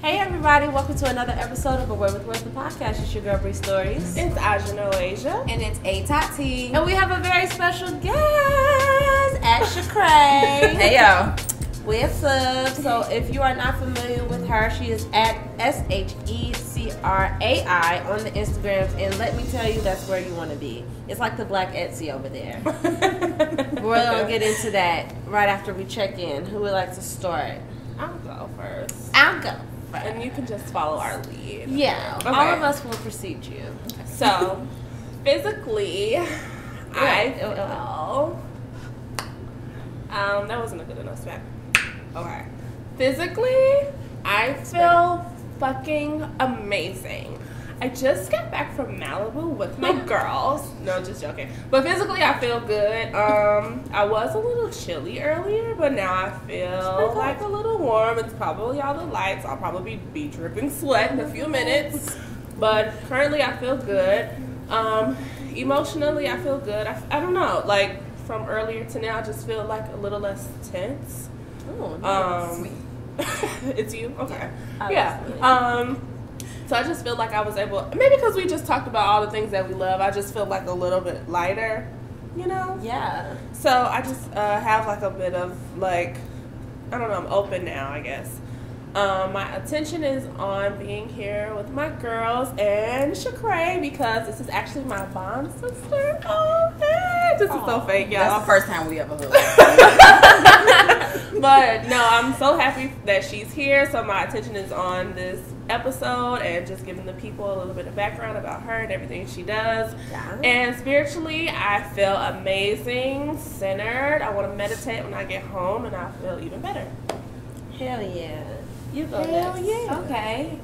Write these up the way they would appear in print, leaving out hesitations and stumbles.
Hey everybody, welcome to another episode of A Word with Words, the podcast. It's your girl Bree Stories. It's Ajano Asia. And it's A Tati. And we have a very special guest at SheCrai. Hey y'all. With us. So if you are not familiar with her, she is at SheCrai on the Instagrams. And let me tell you, that's where you want to be. It's like the Black Etsy over there. We're going to get into that right after we check in. Who would like to start? I'll go first. I'll go. And you can just follow our lead. Yeah, Okay. all of us will precede you. So, physically, I feel... that wasn't a good enough smack. Okay. Physically, I feel fucking amazing. I just got back from Malibu with my girls. No, just joking. But physically, I feel good. I was a little chilly earlier, but now I feel like a little warm. It's probably all the lights. I'll probably be dripping sweat in a few minutes. But currently, I feel good. Emotionally, I feel good. I don't know. Like, from earlier to now, I just feel like a little less tense. Oh, nice. It's you? Okay. Obviously. Yeah. So I just feel like I was able, maybe because we just talked about all the things that we love, I just feel like a little bit lighter, you know? Yeah. So I just have like a bit of like, I don't know, I'm open now, I guess. My attention is on being here with my girls and SheCrai because this is actually my bond sister. Oh, hey. This is so fake, y'all. That's the first time we ever heard. But no, I'm so happy that she's here. So my attention is on this episode and just giving the people a little bit of background about her and everything she does. Yeah. And spiritually, I feel amazing, centered. I want to meditate when I get home, and I feel even better. Hell yeah. You go Hell next. yeah. Okay.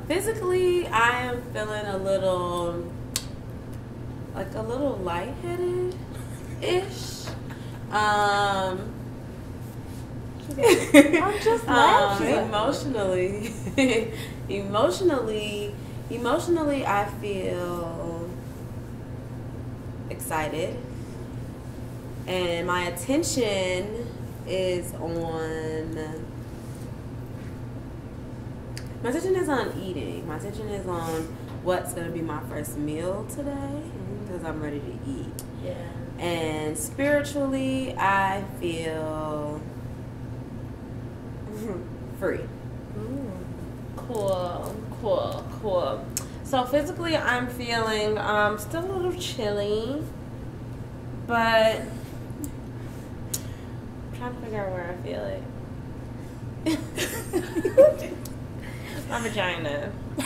Physically, I am feeling a little lightheaded-ish. I'm just laughing. Emotionally, I feel excited, and my attention is on. My attention is on eating. My attention is on what's going to be my first meal today because I'm ready to eat. Yeah. And spiritually, I feel free. Cool. So physically, I'm feeling still a little chilly, but I'm trying to figure out where I feel it. My vagina. The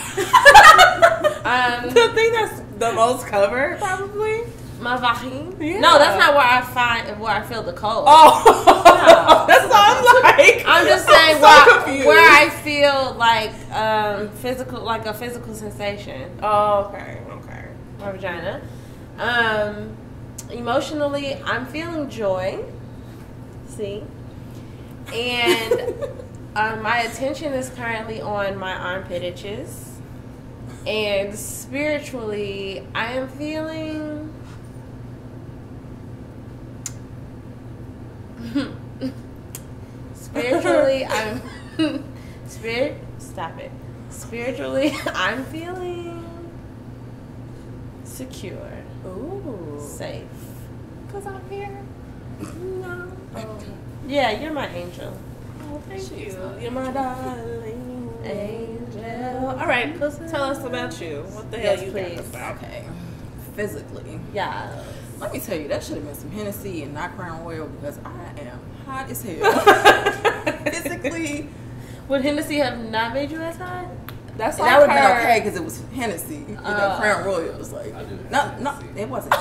thing that's the most covered, probably. My vagina? Yeah. No, that's not where I feel the cold. Oh, no. That's all I'm like. I'm just saying where I feel like physical, like a physical sensation. Oh, okay. My vagina. Emotionally, I'm feeling joy. See, and my attention is currently on my armpit itches, and spiritually, I am feeling. Spiritually, Spiritually, I'm feeling secure. Ooh. Safe. Because I'm here? No. Yeah, you're my angel. Oh, thank you. You're my darling Angel. All right, tell us about you. What the hell you please. got about? Okay. Physically, Yeah. let me tell you, that should have been some Hennessy and not Crown Royal because I am hot as hell. Physically, Would Hennessy have not made you as hot? That's like that would have been her. okay because it was Hennessy. Crown Royal was like, no, it wasn't.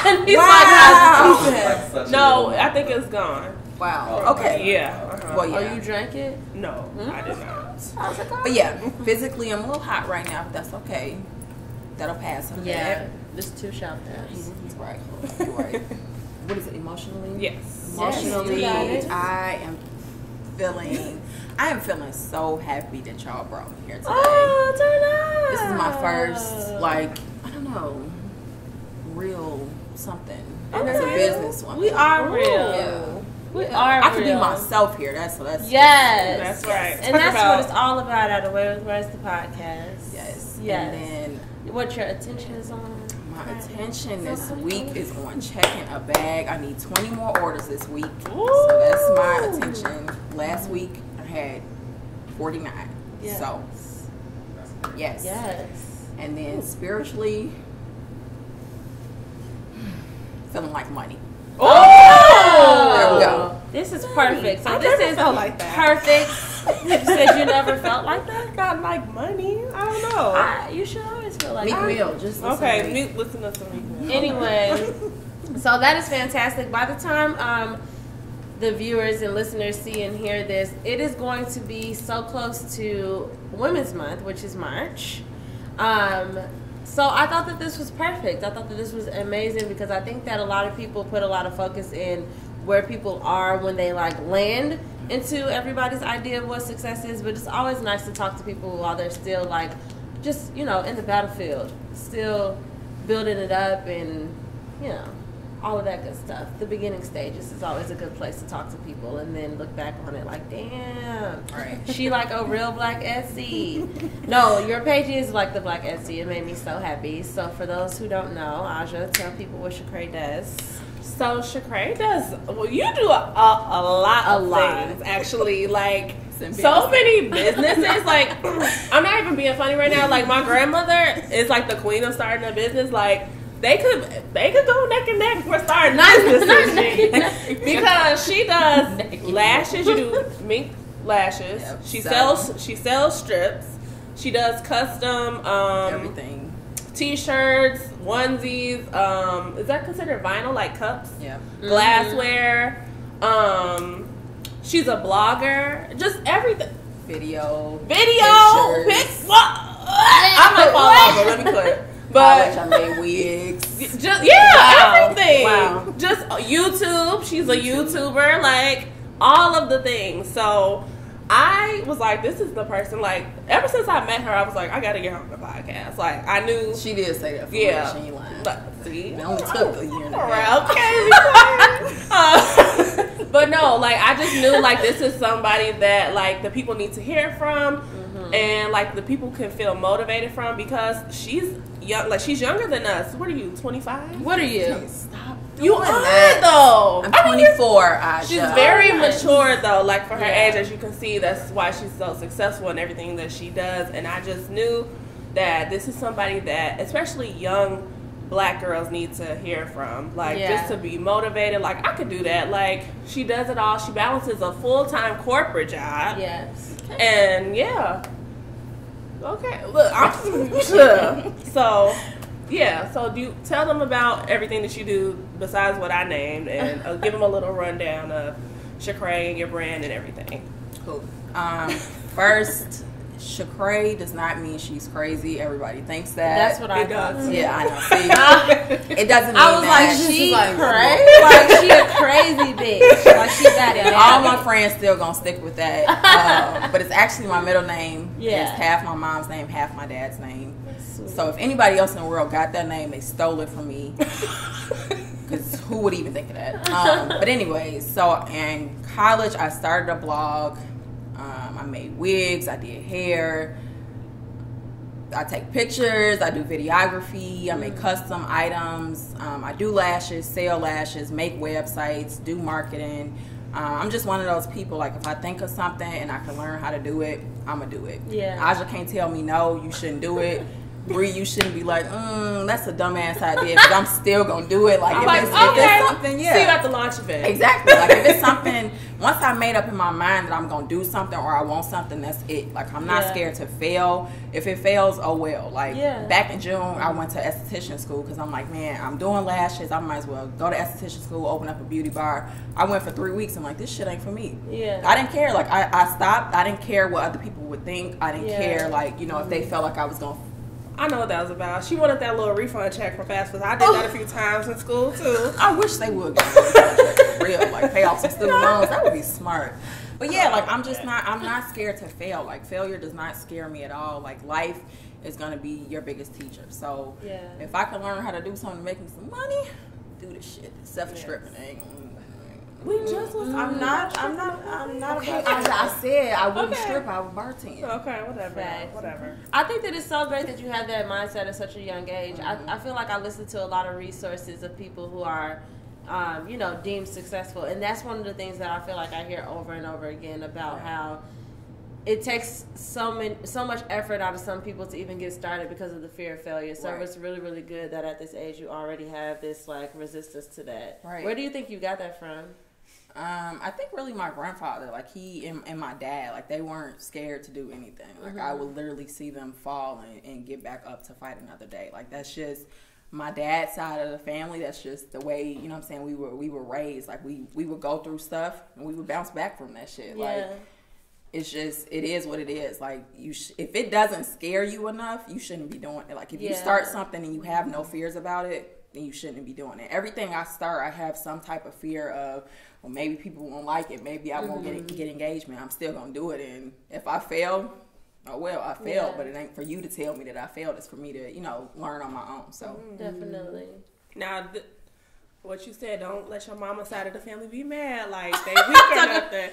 And he's Wow. No, I think it's gone. Wow. Okay. Yeah. Well, like, yeah. oh, you drank it? No, I did not. I was like, oh. But yeah, physically, I'm a little hot right now. But that's okay. That'll pass. Yeah. This too shall pass. You're right. You're right. What is it? Emotionally? Yes. Emotionally, Yes, you got it. I am feeling so happy that y'all brought me here today. Oh, turn up. This is my first, like, I don't know, real something. And it's a business one. We are real. Yeah. We are I can be real. myself here. That's Yes. That's right. And that's what it's all about at Away with Words, the podcast. Yes. Yes. And then what your attention is on? my attention this week is on checking a bag. I need 20 more orders this week. Ooh. So that's my attention. Last week I had 49. Yes. So, yes. Yes. And then spiritually, feeling like money. Oh! There we go. This is perfect. So I this never is felt like that. perfect. You said you never felt like that? Got like money. I don't know. You should always feel like Meek that. Mill, just listen to Okay, me. listen to some. Anyway, so that is fantastic. By the time the viewers and listeners see and hear this, it is going to be so close to Women's Month, which is March. So I thought that this was perfect. I thought that this was amazing because I think that a lot of people put a lot of focus in where people are when they like land into everybody's idea of what success is, but it's always nice to talk to people while they're still like just, you know, in the battlefield, still building it up and, you know, all of that good stuff. The beginning stages is always a good place to talk to people and then look back on it like, damn, Right. she like a real Black Etsy. No, your page is like the Black Etsy. It made me so happy. So for those who don't know, Aja, tell people what SheCrai does. So SheCrai does. Well, you do a lot of things actually. Like so many businesses. Like I'm not even being funny right now. Like my grandmother is like the queen of starting a business. Like they could go neck and neck for starting businesses because she does lashes. You do mink lashes. Yep, She so. sells strips. She does custom Everything. T-shirts, onesies. Is that considered vinyl? Like cups, Yeah. glassware. She's a blogger. Just everything. Video. Video. Pictures. I might fall over. Let me quit. But I made wigs. just Wow. everything. Wow. Just YouTube. She's a YouTuber. Like all of the things. So I was like, this is the person. Like ever since I met her, I was like, I gotta get her on the podcast. Like I knew. She did say that for Yeah. me. She ain't lying. But see, It only took a year and a half. Okay. But no, like I just knew like this is somebody that like the people need to hear from, and like the people can feel motivated from because she's young. Like she's younger than us. What are you? 25? What are you? Stop. You are that. though. I'm I mean, 24. Aja. she's very mature though. Like for her Yeah. age, as you can see, that's why she's so successful in everything that she does. And I just knew that this is somebody that, especially young Black girls, need to hear from. Like just to be motivated. Like I could do that. Like she does it all. She balances a full-time corporate job. Yes. And yeah. Okay. Look, I'm so. Yeah, so do you tell them about everything that you do besides what I named, and give them a little rundown of SheCrai and your brand and everything. Cool. First, SheCrai does not mean she's crazy. Everybody thinks that. That's what I It thought. does. Yeah, I know. See, it doesn't mean I was that. like, she like, crazy. Like she a crazy bitch. Like she got it. all my friends still gonna stick with that. But it's actually my middle name. Yeah. It's half my mom's name, half my dad's name. So if anybody else in the world got that name, they stole it from me. Because who would even think of that? But anyways, so in college, I started a blog. I made wigs. I did hair. I take pictures. I do videography. I make custom items. I do lashes, sell lashes, make websites, do marketing. I'm just one of those people, like, if I think of something and I can learn how to do it, I'm going to do it. Yeah. Aja can't tell me, no, you shouldn't do it. Bree, you shouldn't be like, that's a dumbass idea, because I'm still going to do it. Like, if it's something, See you at the launch event. Exactly. Like, if it's something, once I made up in my mind that I'm going to do something or I want something, that's it. Like, I'm not scared to fail. If it fails, oh well. Like, back in June, I went to esthetician school because I'm like, man, I'm doing lashes. I might as well go to esthetician school, open up a beauty bar. I went for 3 weeks. I'm like, this shit ain't for me. Yeah. I didn't care. Like, I stopped. I didn't care what other people would think. I didn't care, like, you know, if they felt like I was going to. I know what that was about. She wanted that little refund check from fast food. I did that a few times in school too. I wish they would get for real, like pay off some student loans. That would be smart. But yeah, like I'm not scared to fail. Like failure does not scare me at all. Like life is gonna be your biggest teacher. So if I can learn how to do something to make me some money, do this shit. Except for stripping, We just was. I'm not. Okay, about I said I wouldn't Okay. strip. I would bartend. Okay, whatever. Facts. Whatever. I think that it's so great that you have that mindset at such a young age. I feel like I listen to a lot of resources of people who are, deemed successful, and that's one of the things that I feel like I hear over and over again about how it takes so much effort out of some people to even get started because of the fear of failure. So it's really, really good that at this age you already have this like resistance to that. Right. Where do you think you got that from? I think really my grandfather, like he and my dad, like they weren't scared to do anything. Like I would literally see them fall and get back up to fight another day. Like that's just my dad's side of the family. That's just the way, you know what I'm saying, we were raised. Like we would go through stuff and we would bounce back from that shit. Yeah. Like it's just, it is what it is. Like if it doesn't scare you enough, you shouldn't be doing it. Like if you start something and you have no fears about it, then you shouldn't be doing it. Everything I start, I have some type of fear of, well, maybe people won't like it. Maybe I won't get engagement. I'm still going to do it. And if I fail, oh, well, I failed. But it ain't for you to tell me that I failed. It's for me to, learn on my own. So Definitely. Now, what you said, don't let your mama side of the family be mad. Like, they weak or nothing.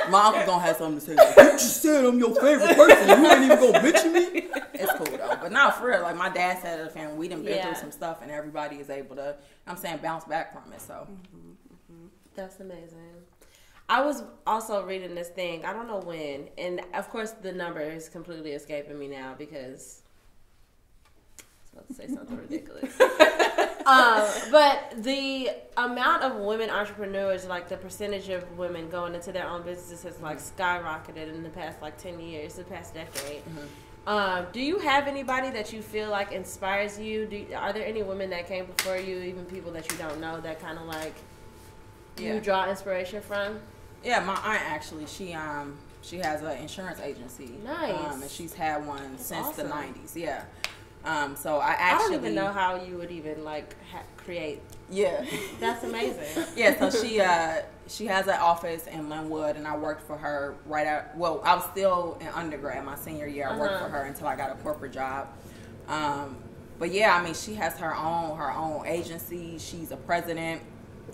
my uncle going to have something to say. Like, you just said I'm your favorite person. You ain't even going to mention me. It's cool, though. But not for real. Like, my dad's side of the family, we done been through some stuff. And everybody is able to, bounce back from it. So. That's amazing. I was also reading this thing, I don't know when, and of course the number is completely escaping me now because I was about to say something ridiculous. But the amount of women entrepreneurs, like the percentage of women going into their own businesses has like skyrocketed in the past like 10 years, the past decade. Do you have anybody that you feel like inspires you? Are there any women that came before you, even people that you don't know, that kind of like you draw inspiration from? Yeah, my aunt actually, she has an insurance agency. Nice. And she's had one since the awesome. 90s. Yeah. So I don't even know how you would even like create. Yeah. That's amazing. Yeah. So she has an office in Linwood, and I worked for her I was still in undergrad my senior year. I worked for her until I got a corporate job. But yeah, I mean, she has her own agency. She's a president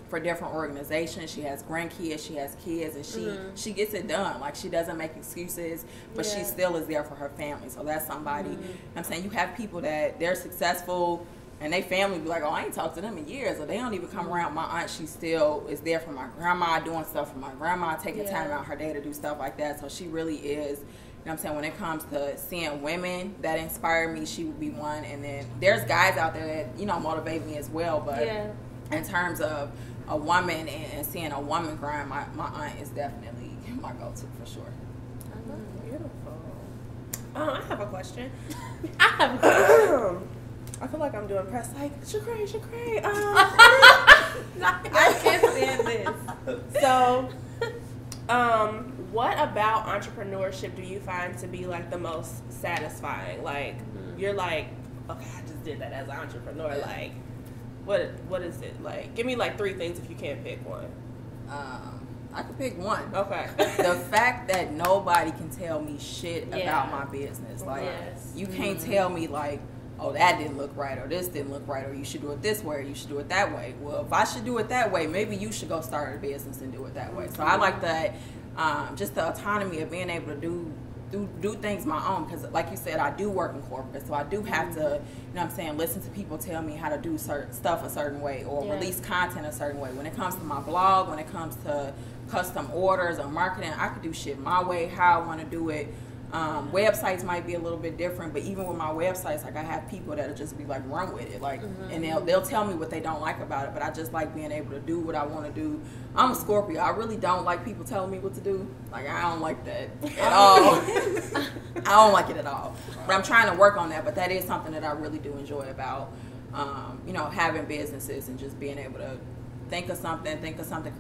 for different organizations. She has grandkids, she has kids, and she gets it done. Like, she doesn't make excuses, but she still is there for her family. So that's somebody, I'm saying, you have people that they're successful and they family be like, oh, I ain't talked to them in years, or they don't even come around. My aunt, she still is there for my grandma, doing stuff for my grandma, taking time out her day to do stuff like that. So she really is, you know what I'm saying, when it comes to seeing women that inspire me, she would be one. And then there's guys out there that, motivate me as well. But in terms of a woman and seeing a woman grind, my aunt is definitely my go-to for sure. Beautiful. I have a question. I feel like I'm doing press like SheCrai. I can't stand this. So, what about entrepreneurship do you find to be like the most satisfying? Like, you're like, okay, I just did that as an entrepreneur. Like, what is it? Like, give me like 3 things if you can't pick one. I could pick one. Okay. The fact that nobody can tell me shit about my business. Like, you can't tell me like, oh, that didn't look right, or this didn't look right, or you should do it this way, or you should do it that way. Well, if I should do it that way, maybe you should go start a business and do it that way. So I like that, just the autonomy of being able to do things my own, because like you said, I do work in corporate, so I do have to, listen to people tell me how to do certain stuff a certain way, or release content a certain way. When it comes to my blog, when it comes to custom orders or marketing, I could do shit my way, how I want to do it. Websites might be a little bit different, but even with my websites, like, I have people that'll just be like, run with it, like, and they'll tell me what they don't like about it, but I just like being able to do what I want to do. I'm a Scorpio. I really don't like people telling me what to do. Like, I don't like that at all. I don't like it at all. But I'm trying to work on that. But that is something that I really do enjoy about, having businesses and just being able to think of something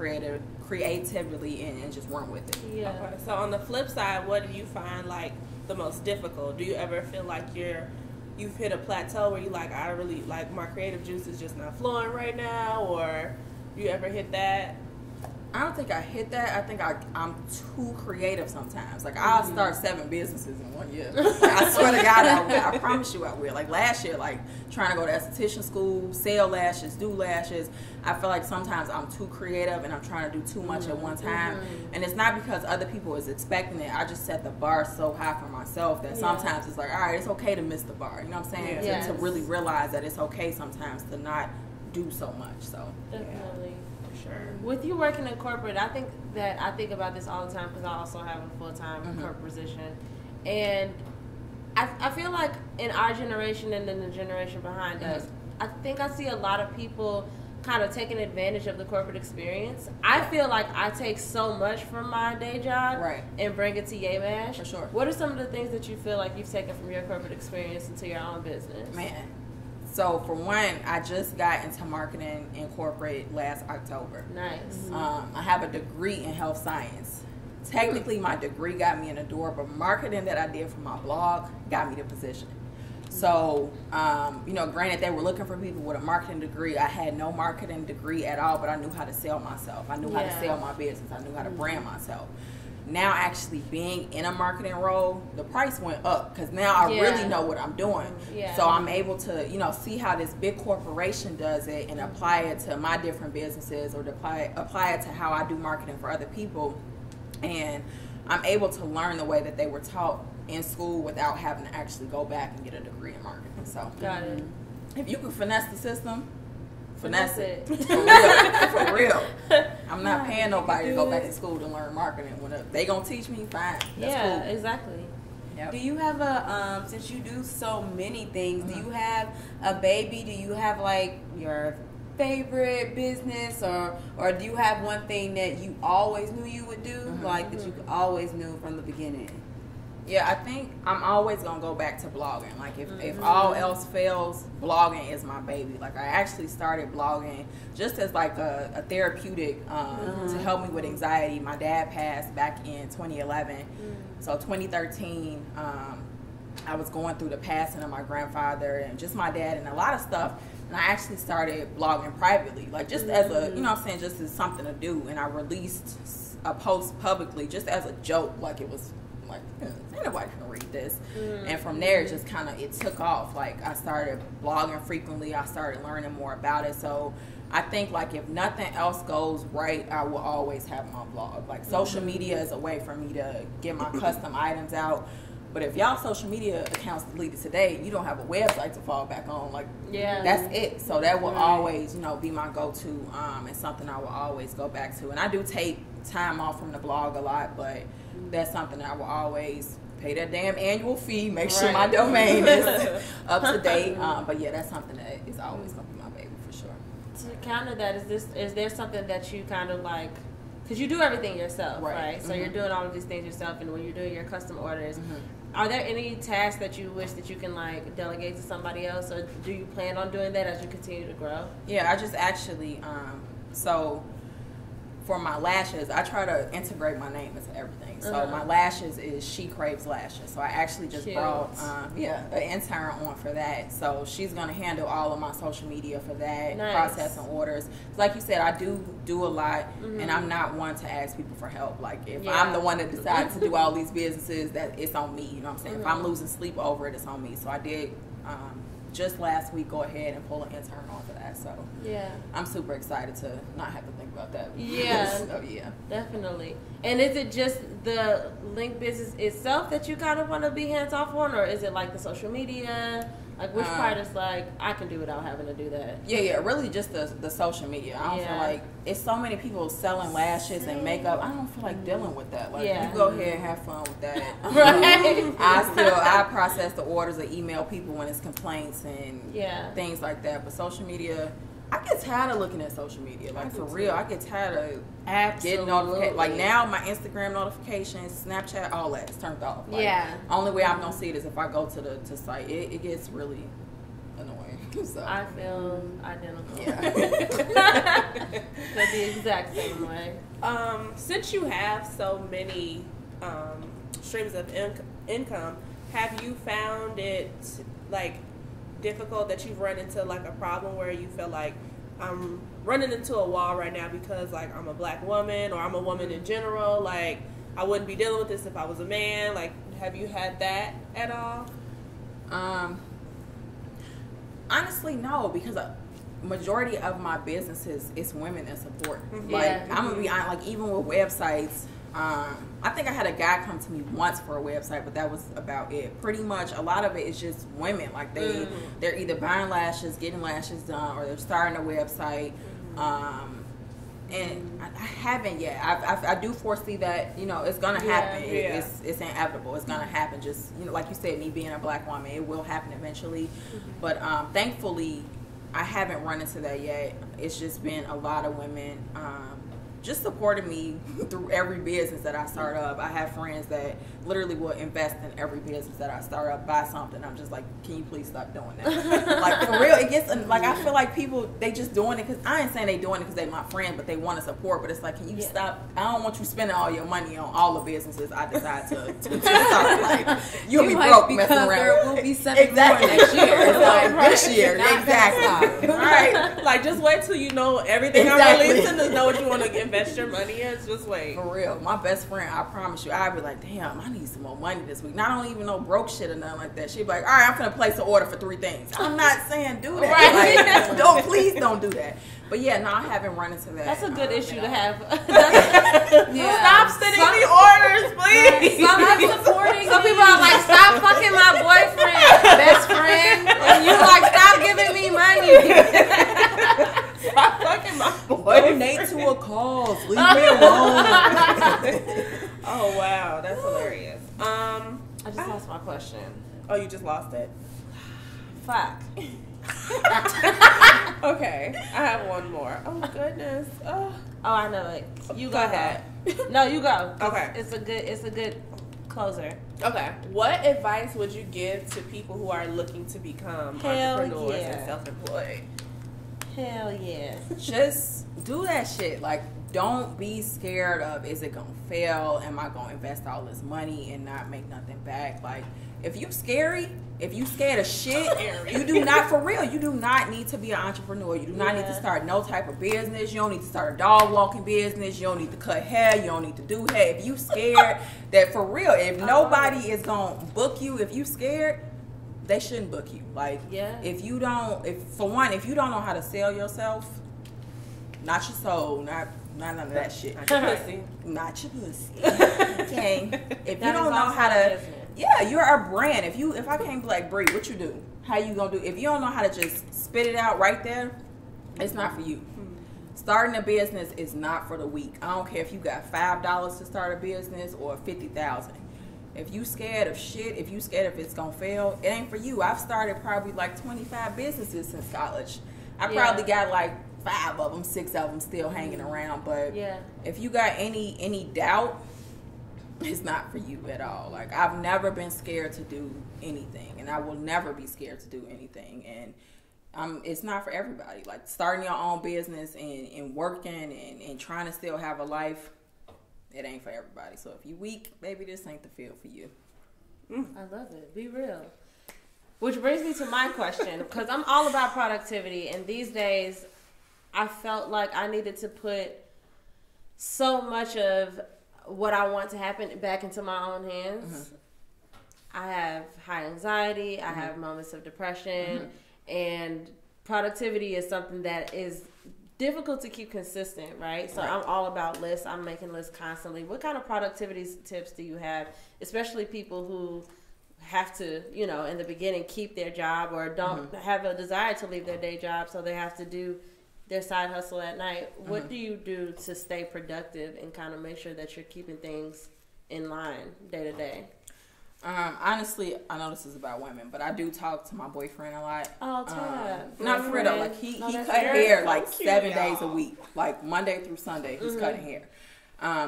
creatively and just run with it. Yeah. Okay. So on the flip side, what do you find like the most difficult? Do you ever feel like you've hit a plateau where you like, I really like my creative juice is just not flowing right now, or do you ever hit that? I don't think I hit that. I think I'm too creative sometimes. Like, I'll start 7 businesses in 1 year. Like, I swear to God, I will. I promise you I will. Like, last year, like, trying to go to esthetician school, sell lashes, do lashes. I feel like sometimes I'm too creative and I'm trying to do too much at one time. And it's not because other people is expecting it. I just set the bar so high for myself that sometimes it's like, all right, it's okay to miss the bar. You know what I'm saying? Yes. To really realize that it's okay sometimes to not do so much. So Definitely. Sure. With you working in corporate, I think about this all the time because I also have a full-time corporate position. And I feel like in our generation and then the generation behind us, I think I see a lot of people kind of taking advantage of the corporate experience. I feel like I take so much from my day job and bring it to YayMash. For sure. What are some of the things that you feel like you've taken from your corporate experience into your own business? Man. So for one, I just got into marketing in corporate last October. Nice. I have a degree in health science. Technically, my degree got me in the door, but marketing that I did for my blog got me the position. So, granted, they were looking for people with a marketing degree. I had no marketing degree at all, but I knew how to sell myself. I knew how to sell my business. I knew how to brand myself. Now, actually being in a marketing role, the price went up because now I really know what I'm doing. Yeah. So I'm able to, see how this big corporation does it and apply it to my different businesses or apply it to how I do marketing for other people. And I'm able to learn the way that they were taught in school without having to actually go back and get a degree in marketing. So got it. If you can finesse the system, finesse it. it. For real. I'm not paying nobody to go back to school to learn marketing. When they gonna teach me, fine. That's cool. Exactly. Yep. Do you have a since you do so many things, do you have a baby? Do you have like your favorite business, or do you have one thing that you always knew you would do, like that you always knew from the beginning? Yeah, I think I'm always gonna go back to blogging. Like if all else fails, blogging is my baby. Like I actually started blogging just as like a therapeutic to help me with anxiety. My dad passed back in 2011, so 2013. I was going through the passing of my grandfather and just my dad and a lot of stuff. And I actually started blogging privately, like just as a, just as something to do. And I released a post publicly just as a joke, like it was like, ain't nobody gonna read this. And from there, it took off. Like I started blogging frequently. I started learning more about it. So I think like if nothing else goes right, I will always have my blog. Like social media is a way for me to get my custom items out. But if y'all social media accounts deleted today, you don't have a website to fall back on. Like, that's it. So that will always, be my go-to and something I will always go back to. And I do take time off from the blog a lot, but that's something that I will always pay that damn annual fee, make sure my domain is up to date. But yeah, that's something that is always going to be my baby for sure. To counter that, is there something that you kind of like, because you do everything yourself, right? So you're doing all of these things yourself, and when you're doing your custom orders, are there any tasks that you wish that you can like delegate to somebody else, or do you plan on doing that as you continue to grow? Yeah, I just actually, so for my lashes, I try to integrate my name into everything. So my lashes is SheCrai's Lashes. So I actually just brought an intern on for that. So she's going to handle all of my social media for that, processing orders. Like you said, I do a lot, and I'm not one to ask people for help. Like if I'm the one that decides to do all these businesses, that it's on me. You know what I'm saying? If I'm losing sleep over it, it's on me. So I did just last week go ahead and pull an intern on for that. So I'm super excited to not have to think about that. Definitely. And is it just the link business itself that you kind of want to be hands off on, or is it like the social media? Like which part is like I can do without having to do that? Really just the social media. I don't feel like it's so many people selling lashes and makeup. I don't feel like dealing with that. Like you go ahead and have fun with that. I process the orders or email people when it's complaints and things like that. But social media, I get tired of looking at social media. Like for real, I get tired of getting notifications. Like now, my Instagram notifications, Snapchat, all that is turned off. Like, only way I'm gonna see it is if I go to the site. It gets really annoying. So I feel identical. But the exact same way. Since you have so many streams of income, have you found it like difficult that you've run into like a problem where you feel like I'm running into a wall right now because, like, I'm a black woman or I'm a woman in general. Like, I wouldn't be dealing with this if I was a man. Like, have you had that at all? Honestly, no, because majority of my businesses is women that support. Yeah. Like, I'm gonna be honest, like, even with websites, I think I had a guy come to me once for a website, but that was about it. Pretty much a lot of it is just women. Like, they're either buying lashes, getting lashes done, or they're starting a website. And I haven't yet. I do foresee that, you know, it's gonna happen. Yeah. It's inevitable. It's gonna happen. Just, you know, like you said, me being a black woman, it will happen eventually. But thankfully, I haven't run into that yet. It's just been a lot of women just supporting me through every business that I start up. I have friends that literally will invest in every business that I start up, buy something. I'm just like, can you please stop doing that? Like, for real, it gets, like, I feel like people, they just doing it because, I ain't saying they doing it because they my friends, but they want to support. But it's like, can you stop? I don't want you spending all your money on all the businesses I decide to start. Like, you'll be broke messing around. There will be something more next year. It's like, this year, exactly. Right. Like, just wait till you know everything I'm releasing to know what you want to invest your money in. Just wait. For real. My best friend, I promise you, I'd be like, damn, I need some more money this week. Not only even no broke shit or nothing like that. She'd be like, all right, I'm gonna place an order for 3 things. I'm not saying do that. Right. Like, please don't do that. But yeah, no, I haven't run into that. That's a good issue to have. Stop sending me orders, please. Some people are like, stop fucking my boyfriend, best friend, and you like, stop giving me money. Stop fucking my boyfriend. Donate to a cause. Leave me alone. Oh wow, that's hilarious. I just lost my question. Oh, you just lost it? Fuck. Okay, I have one more. Oh goodness. Oh, I know it. You go ahead. No, you go. Okay. It's a good closer. Okay. What advice would you give to people who are looking to become Hell entrepreneurs yeah. and self-employed? Hell yeah. Just do that shit. Like, don't be scared of, is it gonna fail? Am I gonna invest all this money and not make nothing back? Like, if you scared of shit, you do not, for real, you do not need to be an entrepreneur. You do not need to start no type of business. You don't need to start a dog walking business. You don't need to cut hair. You don't need to do hair. If you scared that, for real, if nobody is gonna book you, if you scared, they shouldn't book you. Like, if you don't know how to sell yourself, not your soul, not none of that shit. Not your pussy. Not your pussy. Okay. If you don't know how to, you're a brand. If I can't be like, Bree, what you do? How you gonna do? If you don't know how to just spit it out right there, it's not for you. Starting a business is not for the weak. I don't care if you got $5 to start a business or $50,000. If you scared of shit, if you scared if it's gonna fail, it ain't for you. I've started probably like 25 businesses since college. I probably got like 5 of them, 6 of them still hanging around. But if you got any doubt, it's not for you at all. Like, I've never been scared to do anything, and I will never be scared to do anything. And it's not for everybody. Like, starting your own business and working and trying to still have a life, it ain't for everybody. So if you weak, baby, this ain't the field for you. I love it. Be real. Which brings me to my question, because I'm all about productivity, and these days I felt like I needed to put so much of what I want to happen back into my own hands. I have high anxiety. I have moments of depression, and productivity is something that is difficult to keep consistent, right? So I'm all about lists. I'm making lists constantly. What kind of productivity tips do you have, especially people who have to, you know, in the beginning keep their job or don't have a desire to leave their day job, so they have to do their side hustle at night? What do you do to stay productive and kind of make sure that you're keeping things in line day to day? Honestly, I know this is about women, but I do talk to my boyfriend a lot. Oh, Todd. Not for real though. Like, he cut hair like 7 days a week, like Monday through Sunday. He's cutting hair.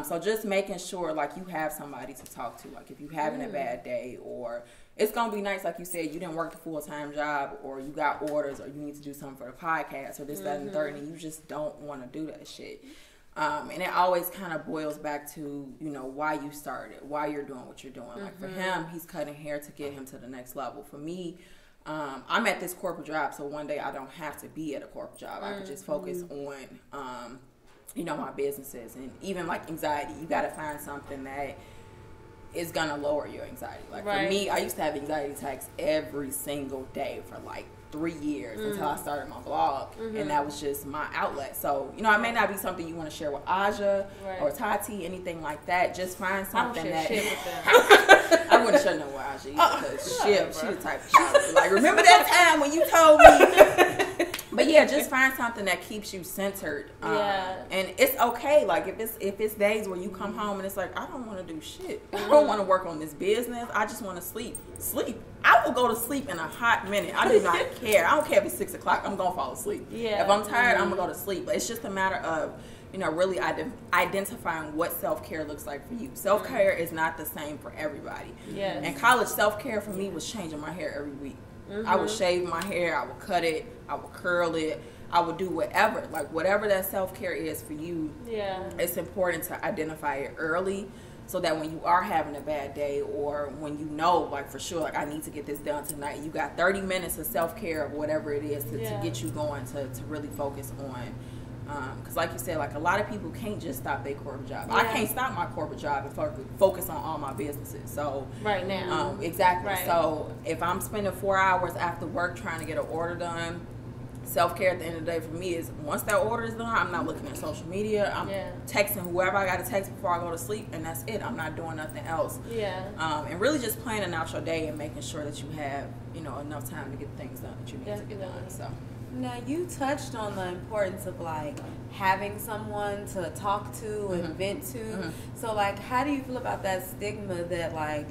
So just making sure, like, you have somebody to talk to. Like, if you're having a bad day, or it's gonna be nice, like you said, you didn't work a full-time job, or you got orders, or you need to do something for the podcast, or this, that, and the third, and you just don't want to do that shit. And it always kind of boils back to, you know, why you started, why you're doing what you're doing. Like, for him, he's cutting hair to get him to the next level. For me, I'm at this corporate job, so one day I don't have to be at a corporate job. I can just focus on, my businesses. And even like anxiety, you got to find something that is going to lower your anxiety. Like for me, I used to have anxiety attacks every single day for like 3 years until I started my blog, and that was just my outlet. So, it may not be something you want to share with Aja or Tati, anything like that. Just find something that shit with them. I wouldn't share no with Aja either, because she the type of child like, remember that time when you told me? But yeah, just find something that keeps you centered. And it's okay. Like if it's days where you come home and it's like, I don't want to do shit. I don't want to work on this business. I just want to sleep. I will go to sleep in a hot minute. I do not care. I don't care if it's 6 o'clock. I'm gonna fall asleep. Yeah. If I'm tired, I'm gonna go to sleep. But it's just a matter of really identifying what self-care looks like for you. Self-care is not the same for everybody. Yes. And college self-care for me was changing my hair every week. I would shave my hair, I would cut it, I would curl it, I would do whatever. Like whatever that self-care is for you, it's important to identify it early, so that when you are having a bad day, or when like for sure, like I need to get this done tonight, you got 30 minutes of self-care of whatever it is to get you going to really focus on. Because like you said, like a lot of people can't just stop their corporate job. I can't stop my corporate job and focus on all my businesses. So right now, exactly. Right. So if I'm spending 4 hours after work trying to get an order done, self-care at the end of the day for me is once that order is done, I'm not looking at social media. I'm texting whoever I got to text before I go to sleep, and that's it. I'm not doing nothing else. And really just planning out your day and making sure that you have enough time to get things done that you need to get done. So. Now, you touched on the importance of, like, having someone to talk to and vent to. So, like, how do you feel about that stigma that, like,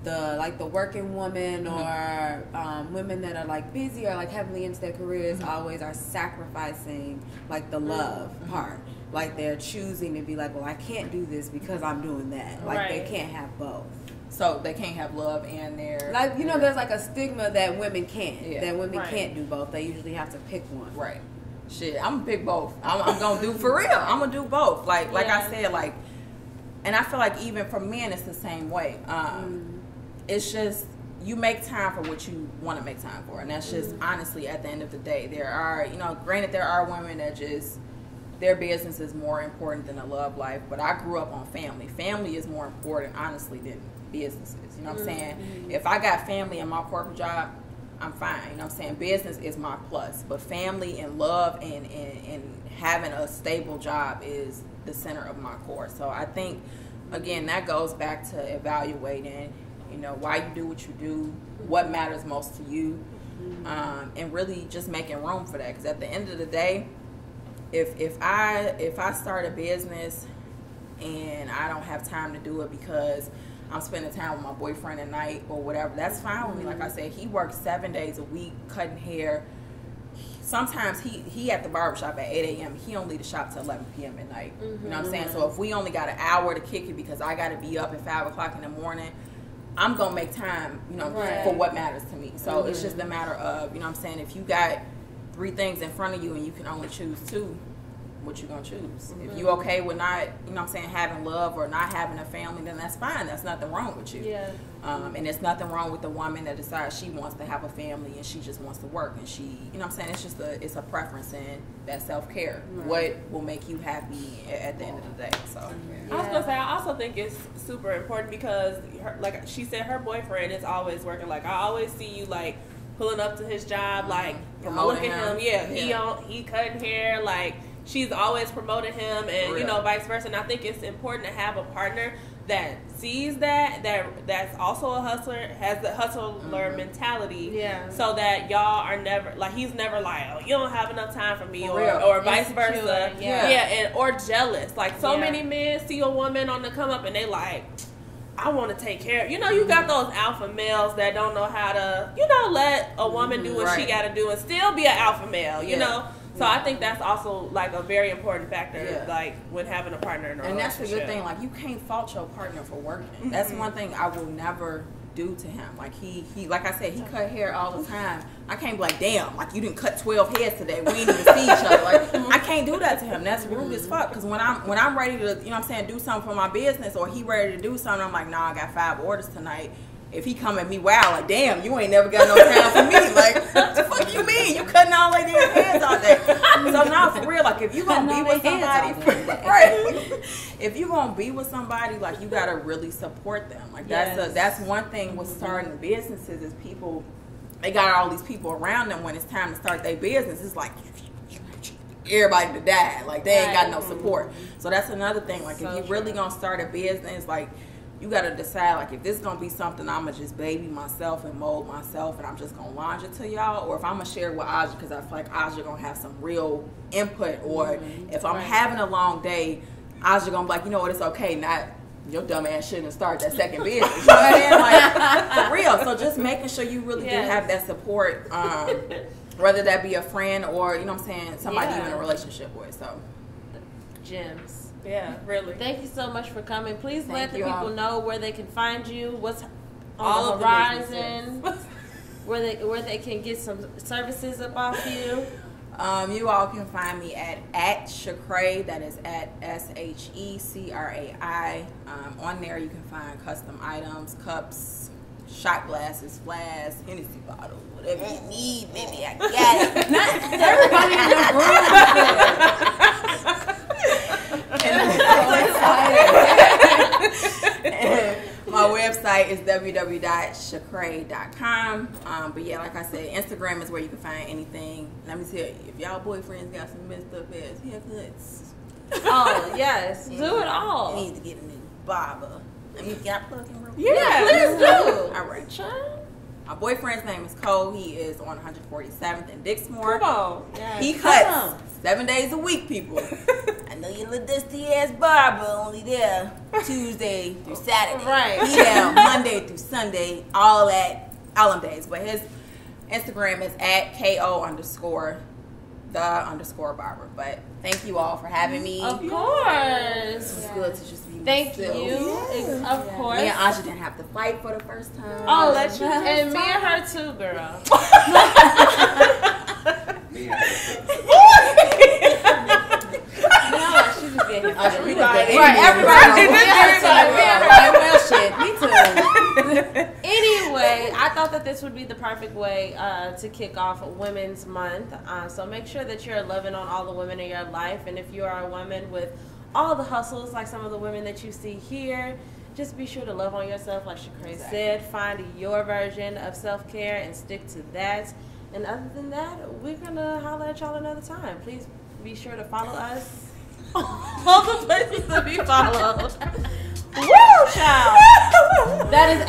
the working woman or women that are, like, busy or, like, heavily into their careers always are sacrificing, like, the love part? Like, they're choosing to be like, well, I can't do this because I'm doing that. Like, they can't have both. So they can't have love and their... Like, there's like a stigma that women can't. That women can't do both. They usually have to pick one. Right. Shit, I'm gonna pick both. I'm gonna do, for real, I'm gonna do both. Like I said, like... And I feel like even for men, it's the same way. It's just, you make time for what you want to make time for. And that's just, honestly, at the end of the day, there are, granted there are women that just... Their business is more important than a love life. But I grew up on family. Family is more important, honestly, than businesses. You know what I'm saying? If I got family in my corporate job, I'm fine. You know what I'm saying? Business is my plus. But family and love and having a stable job is the center of my core. So I think, again, that goes back to evaluating, why you do what you do, what matters most to you, and really just making room for that. Because at the end of the day, if I start a business and I don't have time to do it because I'm spending time with my boyfriend at night or whatever, that's fine with me. Like I said, he works 7 days a week cutting hair. Sometimes he at the barbershop at 8 a.m. He don't leave the shop till 11 p.m. at night. You know what I'm saying? So if we only got an hour to kick it because I got to be up at 5 o'clock in the morning, I'm going to make time, for what matters to me. So it's just a matter of, if you got 3 things in front of you and you can only choose 2, what you gonna choose? If you okay with not, having love or not having a family, then that's fine. That's nothing wrong with you. And there's nothing wrong with the woman that decides she wants to have a family and she just wants to work and she, it's just it's a preference and that self-care. What will make you happy at the end of the day? So I was gonna say, I also think it's super important because, like she said, her boyfriend is always working. Like I always see you like pulling up to his job, like look at him. He cutting hair, like. She's always promoting him and, vice versa. And I think it's important to have a partner that sees that's also a hustler, has the hustler mentality. So that y'all are never, like, he's never like, oh, you don't have enough time for me or vice versa. Or jealous. Like, so many men see a woman on the come up and they like, I want to take care of, you got those alpha males that don't know how to, let a woman do what she got to do and still be an alpha male, you know? So I think that's also like a very important factor, like when having a partner in a relationship. And that's the good thing, like you can't fault your partner for working. That's one thing I will never do to him. Like he like I said, he cut hair all the time. I can't be like, damn, like you didn't cut 12 heads today. We didn't even see each other. Like I can't do that to him. That's rude as fuck. Because when I'm ready to, do something for my business or he ready to do something, I'm like, nah, I got 5 orders tonight. if he come at me, wow, like, damn, you ain't never got no time for me. Like, what the fuck you mean? You cutting all like their hands all day. So now, for real, like, if you gonna be with somebody, right? If you gonna be with somebody, like, you gotta really support them. Like, that's one thing with starting businesses is people, they got all these people around them when it's time to start their business. It's like everybody to die. Like, they ain't got no support. So that's another thing. Like, if you really gonna start a business, like, you gotta decide, like, if this is gonna be something I'm gonna just baby myself and mold myself and I'm just gonna launch it to y'all, or if I'm gonna share it with Aja because I feel like Aja gonna have some real input, or if I'm having a long day, Aja gonna be like, you know what, it's okay, not your dumb ass shouldn't have started that second business. You know what I mean? Like, for real. So just making sure you really do have that support, whether that be a friend or, you know what I'm saying, somebody you're in a relationship with. So gems. Yeah, really. Thank you so much for coming. Please let the people know where they can find you, what's on All the horizon, where they can get some services up off you. You all can find me at SheCrai, that is at SheCrai. On there you can find custom items, cups, shot glasses, flasks, Hennessy bottles, whatever you need, baby, I got it. Not everybody in the room. My website is www.shecrai.com. But yeah, like I said, Instagram is where you can find anything. Let me tell you, if y'all boyfriends got some messed up ass haircuts, oh yes, do it all. You need to get a new barber. Let me get plugging real quick. Yeah, please do. All right. My boyfriend's name is Cole. He is on 147th in Dixmoor. Come on. Yes. He cuts 7 days a week, people. I know your little dusty ass barber only there Tuesday through Saturday. Right. He down Monday through Sunday, all them days. But his Instagram is at @KO_the_barber. But thank you all for having me. Of course. It's good to just be Thank myself. you. Of course. Me and Aja didn't have to fight for the first time. Oh, and me and her too, girl. Anyway, I thought that this would be the perfect way to kick off Women's Month. So make sure that you're loving on all the women in your life. And if you are a woman with all the hustles, like some of the women that you see here, just be sure to love on yourself, like SheCrai said. Find your version of self-care and stick to that. And other than that, we're going to holler at y'all another time. Please be sure to follow us. All the places to be followed. Woo, child! That is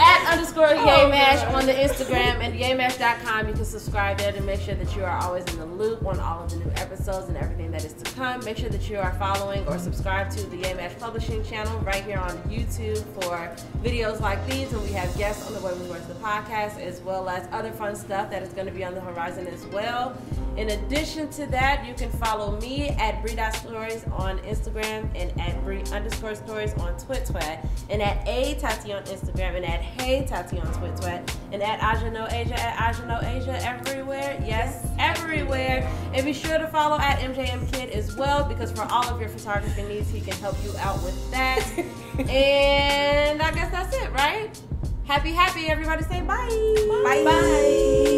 @_YayMash on the Instagram and yaymash.com. You can subscribe there to make sure that you are always in the loop on all of the new episodes and everything that is to come. Make sure that you are following or subscribed to the YayMash Publishing channel right here on YouTube for videos like these. And we have guests on the Way We Work the podcast, as well as other fun stuff that is going to be on the horizon as well. In addition to that, you can follow me at Bree.Stories on Instagram and at Bree_Stories on Twitter, and at Tati on Instagram, and at Hey Tati on Twitter, and at Aja No Asia everywhere. Yes, everywhere. And be sure to follow at MJM Kid as well, because for all of your photography needs, he can help you out with that. And I guess that's it, right? Happy, everybody say bye. Bye.